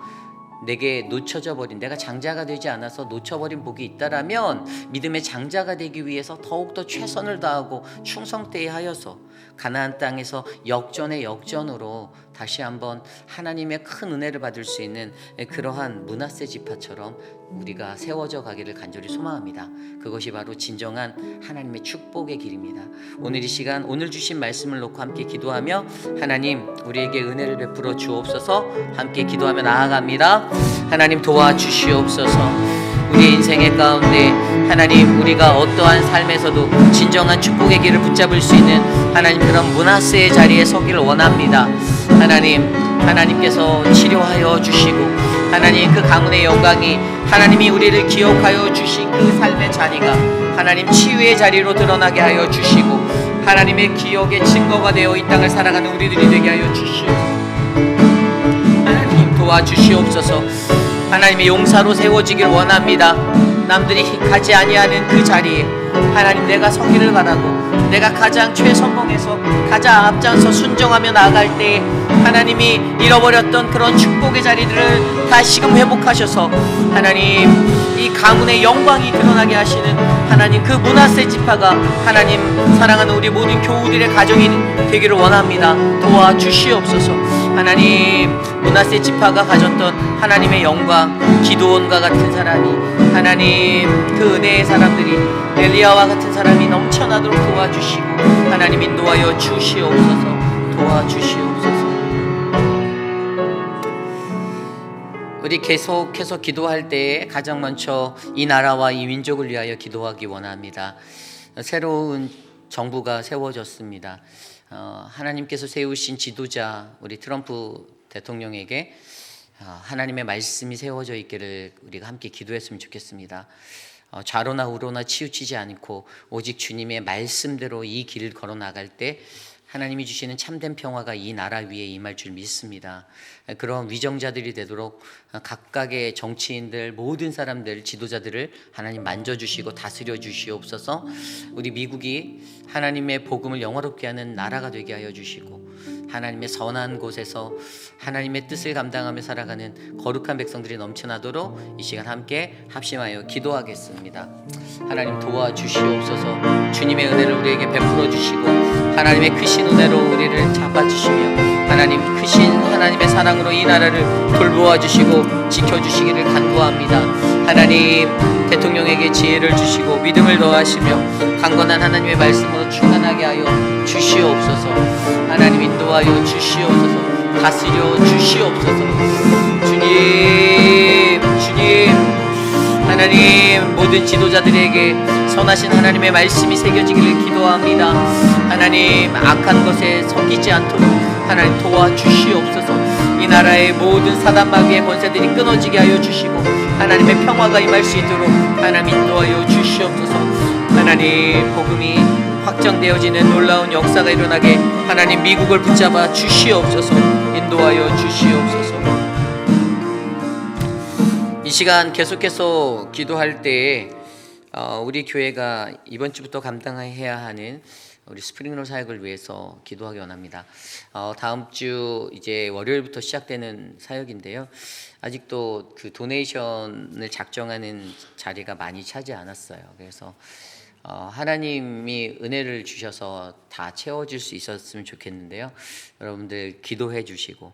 내게 놓쳐져 버린, 내가 장자가 되지 않아서 놓쳐버린 복이 있다라면 믿음의 장자가 되기 위해서 더욱더 최선을 다하고 충성되게 하여서 가나안 땅에서 역전의 역전으로 다시 한번 하나님의 큰 은혜를 받을 수 있는 그러한 므낫세 지파처럼 우리가 세워져 가기를 간절히 소망합니다. 그것이 바로 진정한 하나님의 축복의 길입니다. 오늘 이 시간 오늘 주신 말씀을 놓고 함께 기도하며 하나님 우리에게 은혜를 베풀어 주옵소서. 함께 기도하며 나아갑니다. 하나님 도와주시옵소서. 우리의 인생의 가운데 하나님 우리가 어떠한 삶에서도 진정한 축복의 길을 붙잡을 수 있는 하나님 그런 므낫세의 자리에 서기를 원합니다. 하나님께서 치료하여 주시고 하나님 그 가문의 영광이 하나님이 우리를 기억하여 주신 그 삶의 자리가 하나님 치유의 자리로 드러나게 하여 주시고 하나님의 기억의 증거가 되어 이 땅을 살아가는 우리들이 되게 하여 주시옵소서. 하나님 도와주시옵소서. 하나님의 용사로 세워지길 원합니다. 남들이 가지 아니하는 그 자리에 하나님 내가 서기를 바라고 내가 가장 최선봉에서 가장 앞장서 순종하며 나아갈 때 하나님이 잃어버렸던 그런 축복의 자리들을 다시금 회복하셔서 하나님 이 가문의 영광이 드러나게 하시는 하나님 그 므낫세 지파가 하나님 사랑하는 우리 모든 교우들의 가정이 되기를 원합니다. 도와주시옵소서. 하나님 므낫세 지파가 가졌던 하나님의 영광, 기드온과 같은 사람이 하나님 그 은혜의 사람들이 엘리야와 같은 사람이 넘쳐나도록 도와주시고 하나님 인도하여 주시옵소서. 도와주시옵소서. 우리 계속해서 기도할 때에 가장 먼저 이 나라와 이 민족을 위하여 기도하기 원합니다. 새로운 정부가 세워졌습니다. 하나님께서 세우신 지도자 우리 트럼프 대통령에게 하나님의 말씀이 세워져 있기를 우리가 함께 기도했으면 좋겠습니다. 좌로나 우로나 치우치지 않고 오직 주님의 말씀대로 이 길을 걸어 나갈 때 하나님이 주시는 참된 평화가 이 나라 위에 임할 줄 믿습니다. 그런 위정자들이 되도록 각각의 정치인들, 모든 사람들, 지도자들을 하나님 만져주시고 다스려 주시옵소서. 우리 미국이 하나님의 복음을 영화롭게 하는 나라가 되게 하여 주시고 하나님의 선한 곳에서 하나님의 뜻을 감당하며 살아가는 거룩한 백성들이 넘쳐나도록 이 시간 함께 합심하여 기도하겠습니다. 하나님 도와주시옵소서. 주님의 은혜를 우리에게 베풀어 주시고 하나님의 크신 은혜로 우리를 잡아주시며 하나님 크신 하나님의 사랑으로 이 나라를 돌보아 주시고 지켜주시기를 간구합니다. 하나님 대통령에게 지혜를 주시고 믿음을 더하시며 강건한 하나님의 말씀으로 충만하게 하여 주시옵소서. 하나님 인도하여 주시옵소서. 다스려 주시옵소서. 주님 하나님 모든 지도자들에게 선하신 하나님의 말씀이 새겨지기를 기도합니다. 하나님 악한 것에 섞이지 않도록 하나님 도와주시옵소서. 이 나라의 모든 사단 마귀의 권세들이 끊어지게 하여 주시고 하나님의 평화가 임할 수 있도록 하나님 인도하여 주시옵소서. 하나님 복음이 확정되어지는 놀라운 역사가 일어나게 하나님 미국을 붙잡아 주시옵소서. 인도하여 주시옵소서. 이 시간 계속해서 기도할 때에 우리 교회가 이번 주부터 감당해야 하는 우리 스프링롤 사역을 위해서 기도하기 원합니다. 다음 주 이제 월요일부터 시작되는 사역인데요. 아직도 그 도네이션을 작정하는 자리가 많이 차지 않았어요. 그래서 하나님이 은혜를 주셔서 다 채워질 수 있었으면 좋겠는데요. 여러분들 기도해 주시고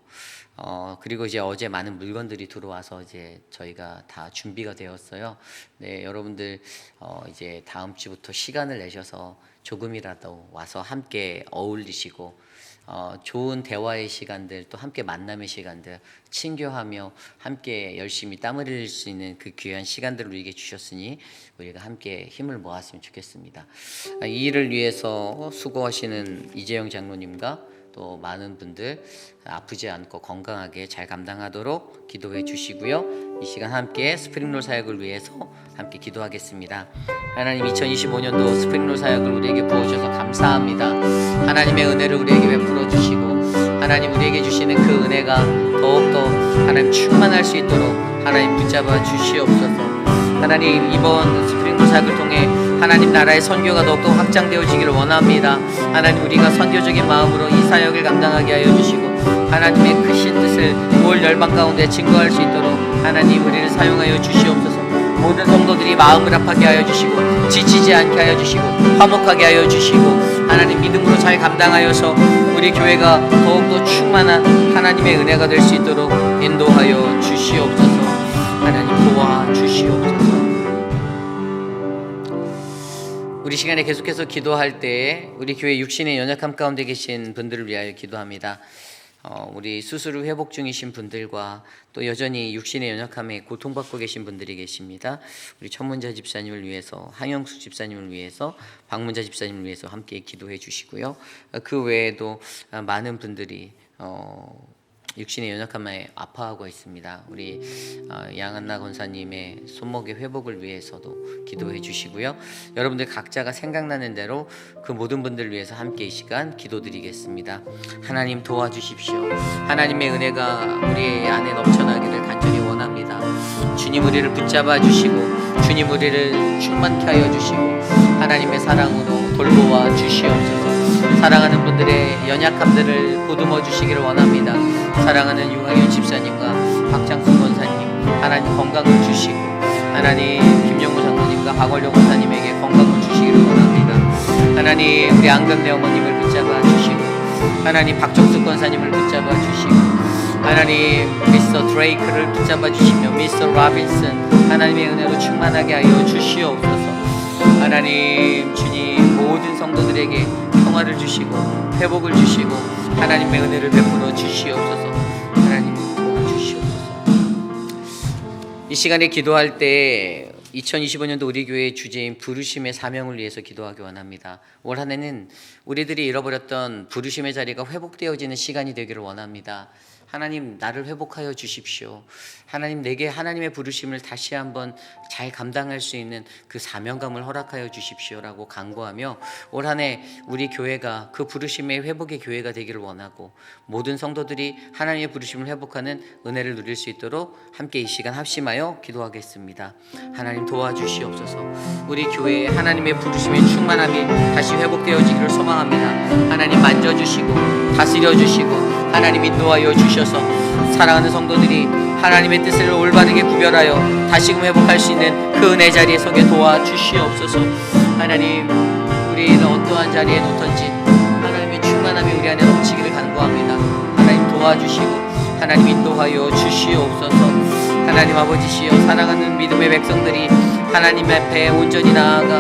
그리고 이제 어제 많은 물건들이 들어와서 이제 저희가 다 준비가 되었어요. 네, 여러분들 이제 다음 주부터 시간을 내셔서 조금이라도 와서 함께 어울리시고 좋은 대화의 시간들 또 함께 만남의 시간들 친교하며 함께 열심히 땀 흘릴 수 있는 그 귀한 시간들을 우리에게 주셨으니 우리가 함께 힘을 모았으면 좋겠습니다. 이 일을 위해서 수고하시는 이재영 장로님과 또 많은 분들 아프지 않고 건강하게 잘 감당하도록 기도해 주시고요. 이 시간 함께 스프링롤 사역을 위해서 함께 기도하겠습니다. 하나님 2025년도 스프링롤 사역을 우리에게 부어주셔서 감사합니다. 하나님의 은혜를 우리에게 베풀어 주시고 하나님 우리에게 주시는 그 은혜가 더욱더 하나님 충만할 수 있도록 하나님 붙잡아 주시옵소서. 하나님 이번 스프링롤 사역을 통해 하나님 나라의 선교가 더욱더 확장되어지기를 원합니다. 하나님 우리가 선교적인 마음으로 이 사역을 감당하게 하여 주시고 하나님의 크신 뜻을 올 열방 가운데 증거할 수 있도록 하나님 우리를 사용하여 주시옵소서. 모든 성도들이 마음을 합하게 하여 주시고 지치지 않게 하여 주시고 화목하게 하여 주시고 하나님 믿음으로 잘 감당하여서 우리 교회가 더욱더 충만한 하나님의 은혜가 될 수 있도록 인도하여 주시옵소서. 하나님 도와주시옵소서. 우리 시간에 계속해서 기도할 때 우리 교회 육신의 연약함 가운데 계신 분들을 위하여 기도합니다. 우리 수술 후 회복 중이신 분들과 또 여전히 육신의 연약함에 고통받고 계신 분들이 계십니다. 우리 천문자 집사님을 위해서, 항영숙 집사님을 위해서, 박문자 집사님을 위해서 함께 기도해 주시고요. 그 외에도 많은 분들이 육신의 연약함에 아파하고 있습니다. 우리 양한나 권사님의 손목의 회복을 위해서도 기도해 주시고요. 여러분들 각자가 생각나는 대로 그 모든 분들을 위해서 함께 이 시간 기도드리겠습니다. 하나님 도와주십시오. 하나님의 은혜가 우리 안에 넘쳐나기를 간절히 원합니다. 주님 우리를 붙잡아 주시고 주님 우리를 충만케 하여 주시고 하나님의 사랑으로 돌보아 주시옵소서. 사랑하는 분들의 연약함들을 보듬어 주시기를 원합니다. 사랑하는 유광현 집사님과 박장수 권사님 하나님 건강을 주시고 하나님 김영구 장로님과 박원룡 권사님에게 건강을 주시기를 원합니다. 하나님 우리 안금대 어머님을 붙잡아 주시고 하나님 박종숙 권사님을 붙잡아 주시고 하나님 미스터 드레이크를 붙잡아 주시며 미스터 로빈슨 하나님의 은혜로 충만하게 하여 주시옵소서. 하나님 주님 모든 성도들에게 평화를 주시고 회복을 주시고 하나님의 은혜를 베풀어 주시옵소서. 하나님 도와주시옵소서. 이 시간에 기도할 때 2025년도 우리 교회의 주제인 부르심의 사명을 위해서 기도하기 원합니다. 올 한 해는 우리들이 잃어버렸던 부르심의 자리가 회복되어지는 시간이 되기를 원합니다. 하나님, 나를 회복하여 주십시오. 하나님, 내게 하나님의 부르심을 다시 한번 잘 감당할 수 있는 그 사명감을 허락하여 주십시오라고 간구하며 올 한 해 우리 교회가 그 부르심의 회복의 교회가 되기를 원하고 모든 성도들이 하나님의 부르심을 회복하는 은혜를 누릴 수 있도록 함께 이 시간 합심하여 기도하겠습니다. 하나님, 도와주시옵소서. 우리 교회에 하나님의 부르심의 충만함이 다시 회복되어지기를 소망합니다. 하나님, 만져주시고 다스려주시고 하나님 인도하여 주셔서 사랑하는 성도들이 하나님의 뜻을 올바르게 구별하여 다시금 회복할 수 있는 그 은혜 자리에 서게 도와주시옵소서. 하나님, 우리는 어떠한 자리에 놓든지 하나님의 충만함이 우리 안에 넘치기를 간구합니다. 하나님, 도와주시고 하나님 인도하여 주시옵소서. 하나님 아버지시여, 사랑하는 믿음의 백성들이 하나님 앞에 온전히 나아가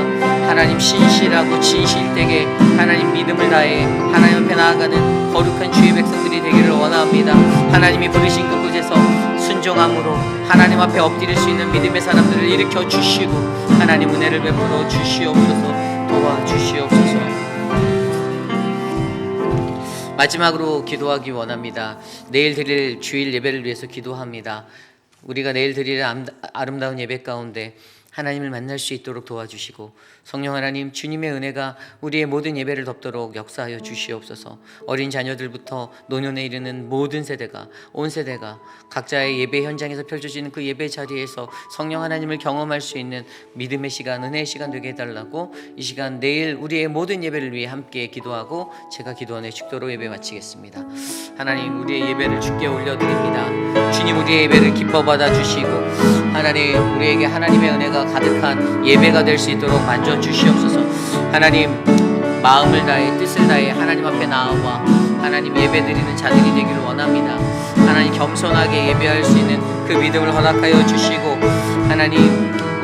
하나님 신실하고 진실되게 하나님 믿음을 다해 하나님 앞에 나아가는 거룩한 주의 백성들이 되기를 원합니다. 하나님이 부르신 그곳에서 순종함으로 하나님 앞에 엎드릴 수 있는 믿음의 사람들을 일으켜 주시고 하나님 은혜를 베풀어 주시옵소서. 도와주시옵소서. 마지막으로 기도하기 원합니다. 내일 드릴 주일 예배를 위해서 기도합니다. 우리가 내일 드릴 아름다운 예배 가운데 하나님을 만날 수 있도록 도와주시고 성령 하나님, 주님의 은혜가 우리의 모든 예배를 덮도록 역사하여 주시옵소서. 어린 자녀들부터 노년에 이르는 모든 세대가, 온 세대가 각자의 예배 현장에서 펼쳐지는 그 예배 자리에서 성령 하나님을 경험할 수 있는 믿음의 시간, 은혜의 시간 되게 해달라고 이 시간 내일 우리의 모든 예배를 위해 함께 기도하고 제가 기도원의 축도로 예배 마치겠습니다. 하나님, 우리의 예배를 주께 올려드립니다. 주님, 우리의 예배를 기뻐 받아 주시고 하나님, 우리에게 하나님의 은혜가 가득한 예배가 될 수 있도록 만져 주시옵소서. 하나님, 마음을 다해 뜻을 다해 하나님 앞에 나와 하나님 예배드리는 자들이 되기를 원합니다. 하나님, 겸손하게 예배할 수 있는 그 믿음을 허락하여 주시고 하나님,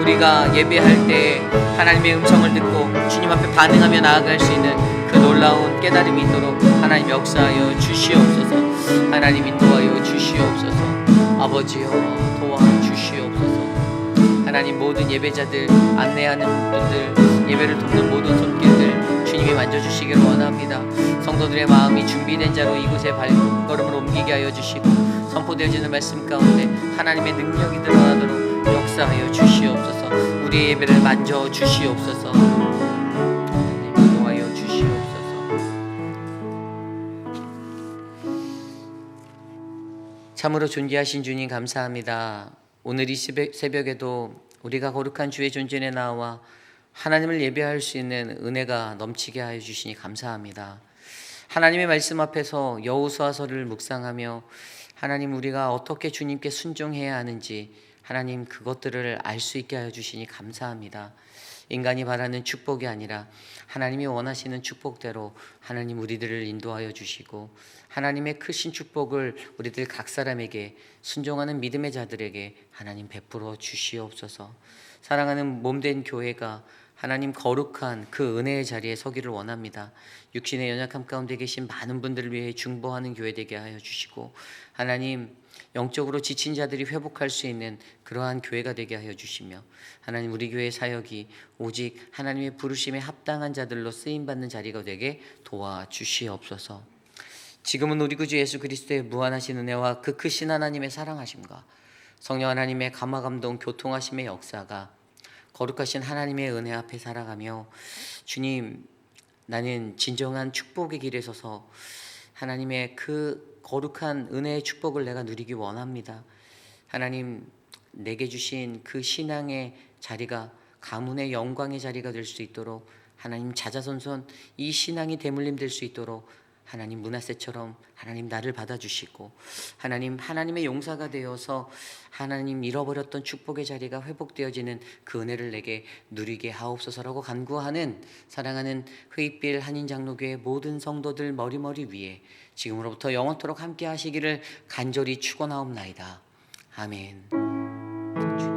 우리가 예배할 때 하나님의 음성을 듣고 주님 앞에 반응하며 나아갈 수 있는 그 놀라운 깨달음이 있도록 하나님 역사하여 주시옵소서. 하나님 인도하여 주시옵소서. 아버지여, 도와주시옵소서. 하나님, 모든 예배자들, 안내하는 분들, 예배를 돕는 모든 손길들 주님이 만져주시기를 원합니다. 성도들의 마음이 준비된 자로 이곳에 발걸음을 옮기게 하여 주시고 선포되어지는 말씀 가운데 하나님의 능력이 드러나도록 역사하여 주시옵소서. 우리의 예배를 만져 주시옵소서. 하나님, 인도하여 주시옵소서. 참으로 존귀하신 주님 감사합니다. 오늘 이 새벽에도 우리가 거룩한 주의 존전에 나와 하나님을 예배할 수 있는 은혜가 넘치게 하여 주시니 감사합니다. 하나님의 말씀 앞에서 여호수아서를 묵상하며 하나님, 우리가 어떻게 주님께 순종해야 하는지 하나님 그것들을 알 수 있게 하여 주시니 감사합니다. 인간이 바라는 축복이 아니라 하나님이 원하시는 축복대로 하나님 우리들을 인도하여 주시고 하나님의 크신 축복을 우리들 각 사람에게 순종하는 믿음의 자들에게 하나님 베풀어 주시옵소서. 사랑하는 몸된 교회가 하나님 거룩한 그 은혜의 자리에 서기를 원합니다. 육신의 연약함 가운데 계신 많은 분들을 위해 중보하는 교회 되게 하여 주시고 하나님, 영적으로 지친 자들이 회복할 수 있는 그러한 교회가 되게 하여 주시며 하나님, 우리 교회의 사역이 오직 하나님의 부르심에 합당한 자들로 쓰임받는 자리가 되게 도와주시옵소서. 지금은 우리 구주 예수 그리스도의 무한하신 은혜와 그 크신 하나님의 사랑하심과 성령 하나님의 감화감동 교통하심의 역사가 거룩하신 하나님의 은혜 앞에 살아가며 주님, 나는 진정한 축복의 길에 서서 하나님의 그 거룩한 은혜의 축복을 내가 누리기 원합니다. 하나님, 내게 주신 그 신앙의 자리가 가문의 영광의 자리가 될 수 있도록 하나님, 자자손손 이 신앙이 대물림 될 수 있도록 하나님, 므낫세처럼 하나님 나를 받아주시고 하나님, 하나님의 용사가 되어서 하나님 잃어버렸던 축복의 자리가 회복되어지는 그 은혜를 내게 누리게 하옵소서라고 간구하는 사랑하는 흑익빌 한인장로교회 모든 성도들 머리머리 위에 지금으로부터 영원토록 함께 하시기를 간절히 축원하옵나이다. 아멘.